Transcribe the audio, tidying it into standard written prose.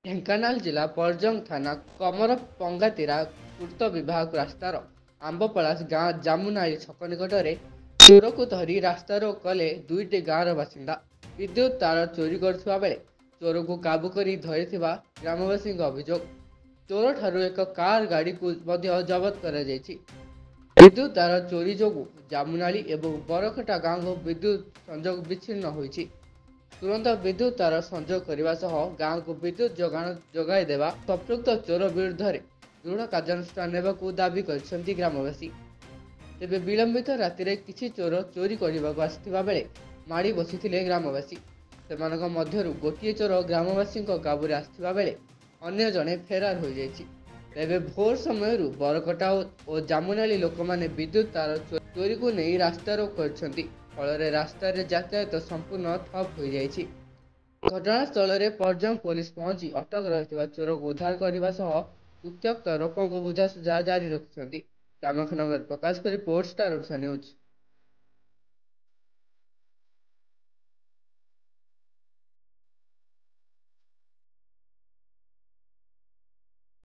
ଢେଙ୍କାନାଳ ଜିଲ୍ଲା ପରଜଙ୍ଗ ଥାନା କମରପଙ୍ଗାତିରା ପୂର୍ତ୍ତ ବିଭାଗ ରାସ୍ତାର ଆମ୍ବପଳାଶ ଗାଁ ଜାମୁନାଳି ଛକ ନିକଟରେ ଚୋରକୁ ଧରି ରାସ୍ତାରୋକ କଲେ ଦୁଇଟି ଗାଁର ବାସିନ୍ଦା। ବିଦ୍ୟୁତ ତାର ଚୋରି କରୁଥିବା ବେଳେ ଚୋରକୁ କାବୁ କରି ଧରିଥିବା ଗ୍ରାମବାସୀଙ୍କ ଅଭିଯୋଗ। ଚୋରଠାରୁ ଏକ କାର ଗାଡ଼ିକୁ ମଧ୍ୟ ଜବତ କରାଯାଇଛି। ବିଦ୍ୟୁତ ତାର ଚୋରି ଯୋଗୁଁ ଜାମୁନାଳି ଏବଂ ବରକଟା ଗାଁକୁ ବିଦ୍ୟୁତ ସଂଯୋଗ ବିଚ୍ଛିନ୍ନ ହୋଇଛି। ତୁରନ୍ତ ବିଦ୍ୟୁତ ତାର ସଂଯୋଗ କରିବା ସହ ଗାଁକୁ ବିଦ୍ୟୁତ ଯୋଗାଣ ଯୋଗାଇ ଦେବା ସମ୍ପୃକ୍ତ ଚୋର ବିରୁଦ୍ଧରେ ଦୃଢ଼ କାର୍ଯ୍ୟାନୁଷ୍ଠାନ ନେବାକୁ ଦାବି କରିଛନ୍ତି ଗ୍ରାମବାସୀ। ତେବେ ବିଳମ୍ବିତ ରାତିରେ କିଛି ଚୋର ଚୋରି କରିବାକୁ ଆସିଥିବା ବେଳେ ମାଡ଼ି ବସିଥିଲେ ଗ୍ରାମବାସୀ। ସେମାନଙ୍କ ମଧ୍ୟରୁ ଗୋଟିଏ ଚୋର ଗ୍ରାମବାସୀଙ୍କ କାବୁରେ ଆସିଥିବା ବେଳେ ଅନ୍ୟ ଜଣେ ଫେରାର ହୋଇଯାଇଛି। ତେବେ ଭୋର ସମୟରୁ ବରକଟା ଓ ଜାମୁନାଳି ଲୋକମାନେ ବିଦ୍ୟୁତ ତାର ଚୋରିକୁ ନେଇ ରାସ୍ତାରୋକ କରିଛନ୍ତି। ଫଳରେ ରାସ୍ତାରେ ଯାତାୟାତ ସମ୍ପୂର୍ଣ୍ଣ ଠପ୍ ହୋଇଯାଇଛି। ଘଟଣାସ୍ଥଳରେ ପରଜଙ୍ଗ ପୋଲିସ ପହଞ୍ଚି ଅଟକ ରହିଥିବା ଚୋରକୁ ଉଦ୍ଧାର କରିବା ସହ ଉତ୍ତ୍ୟକ୍ତ ଲୋକଙ୍କୁ ବୁଝାସୁଝା ଜାରି ରଖିଛନ୍ତି। ରାମଖନଗର ପ୍ରକାଶଙ୍କ ରିପୋର୍ଟ, ଷ୍ଟାର ଓଡ଼ିଶା ନ୍ୟୁଜ୍।